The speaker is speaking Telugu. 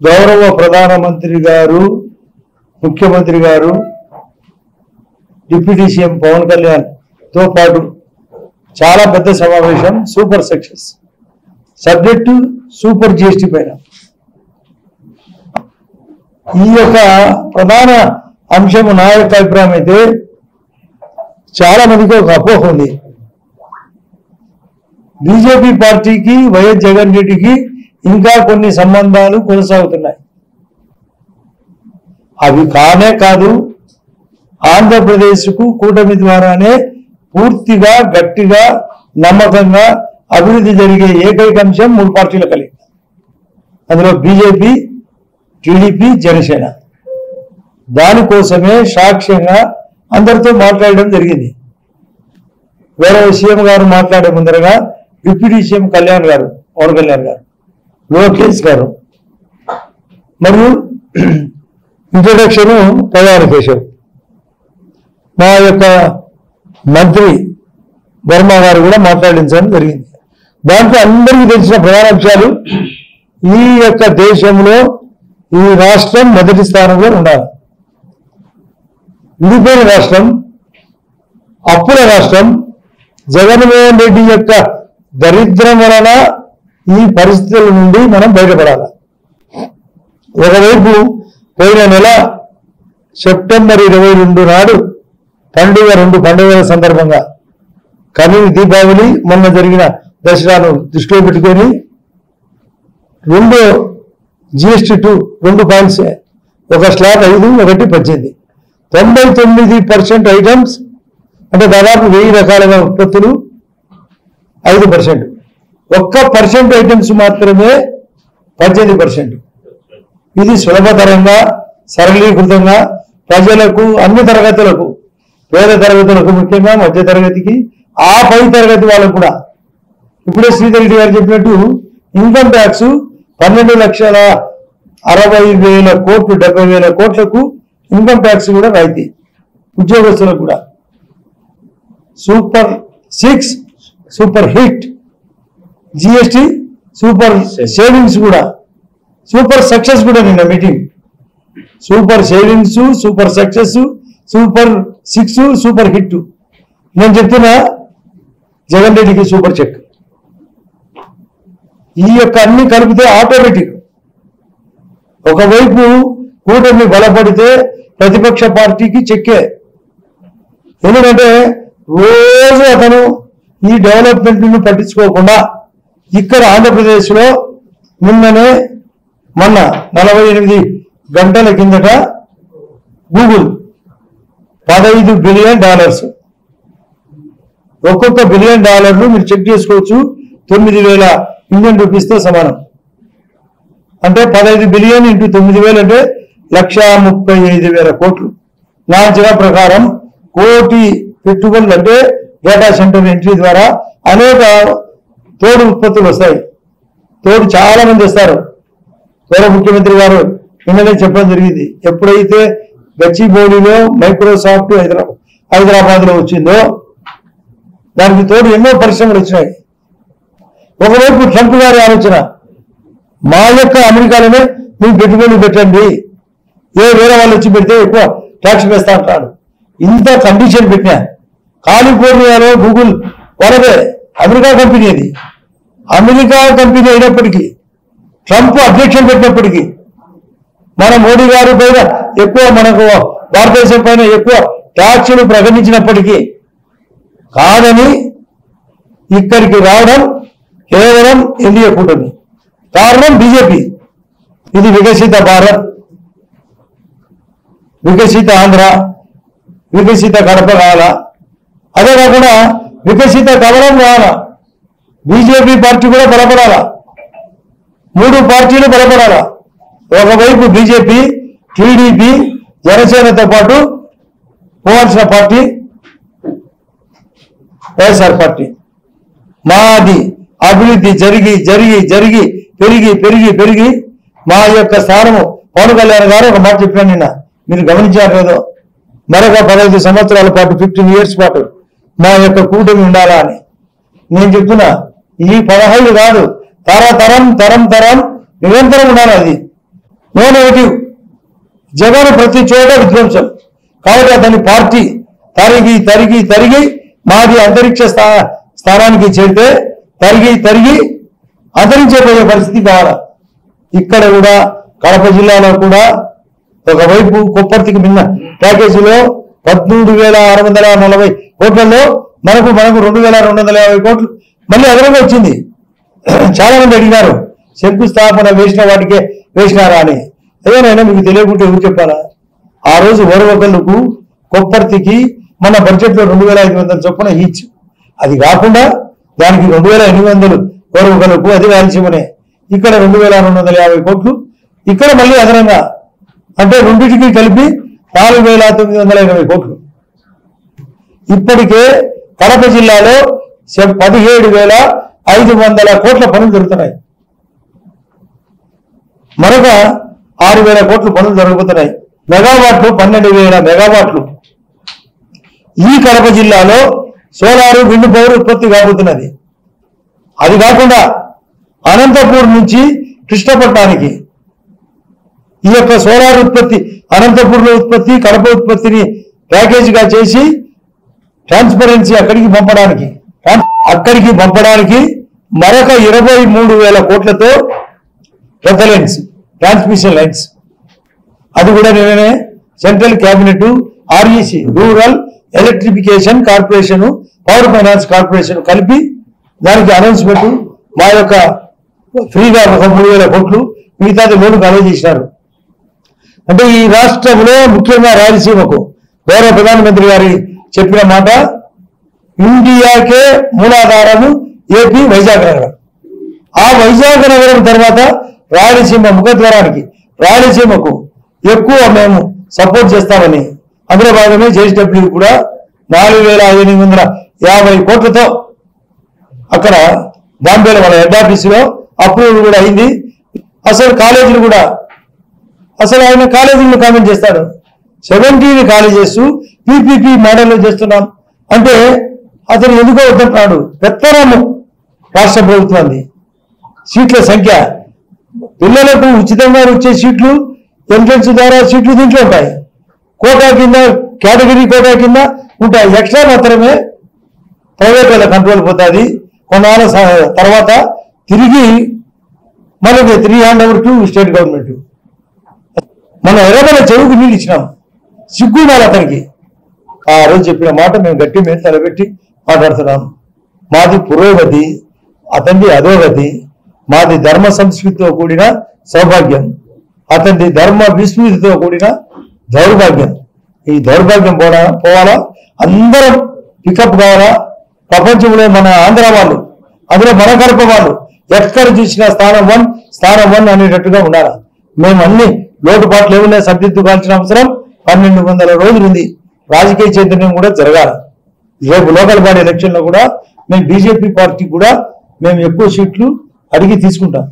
గౌరవ ప్రధానమంత్రి గారు, ముఖ్యమంత్రి గారు, డిప్యూటీ సీఎం పవన్ కళ్యాణ్ తో పాటు చాలా పెద్ద సమావేశం, super success. Subject super GST పైన. ఈ యొక్క ప్రధాన అంశం నా యొక్క అభిప్రాయం అయితే చాలా మందికి ఒక అపోహ ఉంది. బీజేపీ పార్టీకి వైఎస్ జగన్ రెడ్డికి ఇంకా కొన్ని సంబంధాలు కొనసాగుతున్నాయి. అవి కానే కాదు, ఆంధ్రప్రదేశ్కు కూటమి ద్వారానే పూర్తిగా గట్టిగా నమ్మకంగా అభివృద్ధి జరిగే ఏకైక అంశం 3 పార్టీల కలిగి. అందులో బీజేపీ, టీడీపీ, జనసేన. దానికోసమే సాక్ష్యంగా అందరితో మాట్లాడడం జరిగింది. వేరే సీఎం గారు మాట్లాడే ముందరగా డిప్యూటీ సీఎం కళ్యాణ్ గారు, పవన్ కళ్యాణ్ గారు, లోకేష్ గారు, మరియు ఇంట్రడక్షన్ ప్రధాన కేశవ్, మా యొక్క మంత్రి వర్మ గారు కూడా మాట్లాడించడం జరిగింది. దాంట్లో అందరికీ తెలిసిన ప్రధాన అంశాలు, ఈ యొక్క దేశంలో ఈ రాష్ట్రం మొదటి స్థానంలో ఉండాలి. విడిపోయిన రాష్ట్రం, అప్పుల రాష్ట్రం, జగన్మోహన్ రెడ్డి యొక్క దరిద్రం వలన ఈ పరిస్థితుల నుండి మనం బయటపడాలి. ఒకవైపు పోయిన నెల సెప్టెంబర్ 22 నాడు రెండు పండుగల సందర్భంగా కనీవి దీపావళి, మొన్న జరిగిన దసరాను దృష్టిలో పెట్టుకొని 2 GST 2 పాయింట్స్, ఒక స్లాబ్ 5, ఒకటి 18, 99% ఐటమ్స్, అంటే దాదాపు 1000 రకాలుగా ఉత్పత్తులు 5%, 1% ఐటమ్స్ మాత్రమే 18%. ఇది సులభతరంగా, సరళీకృతంగా ప్రజలకు, అన్ని తరగతులకు, పేద తరగతులకు, ముఖ్యంగా మధ్య తరగతికి, ఆ పై తరగతి వాళ్ళకు కూడా. ఇప్పుడే శ్రీధర్ రెడ్డి గారు చెప్పినట్టు ఇన్కమ్ ట్యాక్స్ 12,60,000 కోట్లు, 70,000 కోట్లకు ఇన్కమ్ ట్యాక్స్ కూడా రాయితీ. ఉద్యోగస్తులకు కూడా super 6, super hit, GST, super savings కూడా, సూపర్ సక్సెస్ కూడా. నిన్న meeting super savings, super success, super 6, super hit. నేను చెప్తున్నా జగన్ రెడ్డికి సూపర్ చెక్. ఈ యొక్క అన్ని కలిపితే ఆటోమేటిక్ ఒకవైపు కూటమి బలపడితే ప్రతిపక్ష పార్టీకి చెక్కే. ఎందుకంటే రోజు అతను ఈ డెవలప్మెంట్ను పట్టించుకోకుండా ఇక్కడ ఆంధ్రప్రదేశ్లో మొన్న 48 గంటల కిందట గూగుల్ $15 బిలియన్, ఒక్కొక్క $1 బిలియన్ మీరు చెక్ చేసుకోవచ్చు, 9,000 ఇండియన్ రూపీస్తో సమానం. అంటే 15 బిలియన్ ఇంటూ 9,000 అంటే 1,35,000 కోట్లు. నా అంచనా ప్రకారం కోటి పెట్టుబడులు అంటే డేటా సెంటర్ ఎంట్రీ ద్వారా అనేక తోడు ఉత్పత్తులు వస్తాయి. తోడు చాలా మంది వస్తారు. గౌరవ ముఖ్యమంత్రి గారు నిన్ననే చెప్పడం జరిగింది. ఎప్పుడైతే గచ్చిబౌలిలో మైక్రోసాఫ్ట్ హైదరాబాద్లో వచ్చిందో దానికి తోడు ఎన్నో పరిశ్రమలు వచ్చినాయి. ఒకవైపు ట్రంప్ గారి ఆలోచన, మా యొక్క అమెరికాలోనే మీరు పెట్టుబడులు పెట్టండి, వేరే వాళ్ళు వచ్చి పెడితే ఎక్కువ ట్యాక్స్ వేస్తా అంటాడు. ఇంత కండిషన్ పెట్టినా కాలిఫోర్నియాలో గూగుల్ వాళ్ళదే, అమెరికా కంపెనీ. అది అమెరికా కంపెనీ అయినప్పటికీ, ట్రంప్ అబ్జెక్షన్ పెట్టినప్పటికీ, మన మోడీ గారి పైన ఎక్కువ, మనకు భారతదేశం పైన ఎక్కువ ట్యాక్సులు ప్రకటించినప్పటికీ కాదని ఇక్కడికి రావడం కేవలం ఎన్డీఏ కూటమి. కారణం బీజేపీ. ఇది వికసిత భారత్, వికసిత ఆంధ్ర, వికసిత కడప కావాలా, అదే కాకుండా వికసిత కమలం కావాలా. బీజేపీ పార్టీ కూడా బలపడాలా, 3 పార్టీలు బలపడాలా. ఒకవైపు బీజేపీ, టీడీపీ, జనసేనతో పాటు పోవాల్సిన పార్టీ వైఎస్ఆర్ పార్టీ. మాది అభివృద్ధి జరిగి జరిగి జరిగి పెరిగి పెరిగి పెరిగి మా యొక్క స్థానము. పవన్ కళ్యాణ్ గారు ఒక మాట చెప్పాను నిన్న, మీరు గమనించారు లేదో, మరొక 15 సంవత్సరాల పాటు, 15 ఇయర్స్ పాటు మా యొక్క కూటమి ఉండాలా అని. నేను చెప్తున్నా, ఈ 15 కాదు, తరం తరం తరం తరం నిరంతరం ఉండాలి. అది నో నెగటివ్. జగన్ ప్రతి చోట విధ్వంసం. కాబట్టి అతని పార్టీ తరిగి మాది అంతరిక్ష స్థానానికి చేరితే తరిగి అంతరించిపోయే పరిస్థితి కావాలా. ఇక్కడ కూడా కడప జిల్లాలో కూడా ఒకవైపు కొప్పర్తికి మిన్న ప్యాకేజీలో 13,640 కోట్లలో మనకు 2,250 కోట్లు మళ్ళీ అదనంగా వచ్చింది. చాలా మంది అడిగినారు శంకుస్థాపన వేసిన వాటికే వేసినారా అని. ఏదైనా మీకు తెలియకుంటే ఎవరు చెప్పాలా? ఆ రోజు ఓరవకల్లుకు కొప్పర్తికి మన బడ్జెట్లో 2,500 చొప్పున ఈచ్. అది కాకుండా దానికి 2,800 ఓరవకల్లుకు, అది రాయలసీమనే. ఇక్కడ 2,250 కోట్లు ఇక్కడ మళ్ళీ అదనంగా, అంటే రెండింటికి కలిపి 4,920 కోట్లు. ఇప్పటికే కడప జిల్లాలో 17,500 కోట్ల పనులు జరుగుతున్నాయి. మరొక 6,000 కోట్ల పనులు జరుగుతున్నాయి. మెగావాట్లు 12,000 మెగావాట్లు ఈ కడప జిల్లాలో సోలారు, విండ్ పవర్ ఉత్పత్తి కాబోతున్నది. అది కాకుండా అనంతపూర్ నుంచి కృష్ణపట్నానికి ఈ యొక్క సోలార్ ఉత్పత్తి, అనంతపూర్లో ఉత్పత్తి, కడప ఉత్పత్తిని ప్యాకేజీగా చేసి ట్రాన్స్పరెన్సీ అక్కడికి పంపడానికి మరొక 23,000 కోట్లతో పెద్ద లైన్స్, ట్రాన్స్మిషన్ లైన్స్, అది కూడా నేనే central cabinet, REC rural electrification corporation, power finance corporation కలిపి దానికి అనౌన్స్మెంట్ మా యొక్క ఫ్రీగా ఒక 3,000 కోట్లు మిగతాది లోనుకు అలౌ చేసినారు. అంటే ఈ రాష్ట్రంలో ముఖ్యంగా రాయలసీమకు గౌరవ ప్రధానమంత్రి గారి చెప్పిన మాట, ఇండియాకే మూలాధారము ఏపీ వైజాగ్ నగరం. ఆ వైజాగ్ నగరం తర్వాత రాయలసీమ ముఖద్వారానికి రాయలసీమకు ఎక్కువ మేము సపోర్ట్ చేస్తామని, అందులో భాగమే జేఎస్డబ్ల్యూ కూడా 4,850 కోట్లతో అక్కడ బాంబేలో మన హెడ్ ఆఫీసులో అప్రూవల్ కూడా అయింది. అసలు కాలేజీలు కూడా, అసలు ఆయన కాలేజీలను కామెంట్ చేస్తాడు. 17 కాలేజెస్ పీపీపీ మోడల్లో చేస్తున్నాం అంటే అతను ఎందుకో వద్దంటున్నాడు. పెత్తనము రాష్ట్ర ప్రభుత్వాన్ని. సీట్ల సంఖ్య, పిల్లలకు ఉచితంగా వచ్చే సీట్లు, ఎంట్రన్స్ ద్వారా సీట్లు దీంట్లో ఉంటాయి. కోటా కింద, కేటగిరీ కోటా కింద ఉంటాయి. ఎక్స్ట్రా మాత్రమే ప్రైవేట్ వాళ్ళ కంట్రోల్ పోతుంది. కొన్నాళ్ళ తర్వాత తిరిగి మనకి 3 hand over to state government. మనం ఎర్రబల చెరువుకు నీళ్ళు ఇచ్చినాం, సిగ్గు ఉండాలి అతనికి. ఆ రోజు చెప్పిన మాట మేము గట్టి మీద తలబెట్టి మాట్లాడుతున్నాం. మాది పురోగతి, అతనిది అధోగతి. మాది ధర్మ సంస్కృతితో కూడిన సౌభాగ్యం, అతనిది ధర్మ విస్మృతితో కూడిన దౌర్భాగ్యం. ఈ దౌర్భాగ్యం పోవాలా, అందరం పికప్ కావాలా. ప్రపంచంలో మన ఆంధ్ర వాళ్ళు, అందులో మన కడప వాళ్ళు ఎక్కడ చూసినా స్థానం 1 అనేటట్టుగా ఉండాలి. మేము అన్ని లోటుపాట్లు ఏమన్నా సరిదిద్దుకోవాల్సిన అవసరం 1200 రోజులు ఉంది. రాజకీయ చైతన్యం కూడా జరగాలి. రేపు లోకల్ బాడీ ఎలక్షన్లో కూడా మేము బీజేపీ పార్టీ కూడా మేము ఎక్కువ సీట్లు అడిగి తీసుకుంటాం.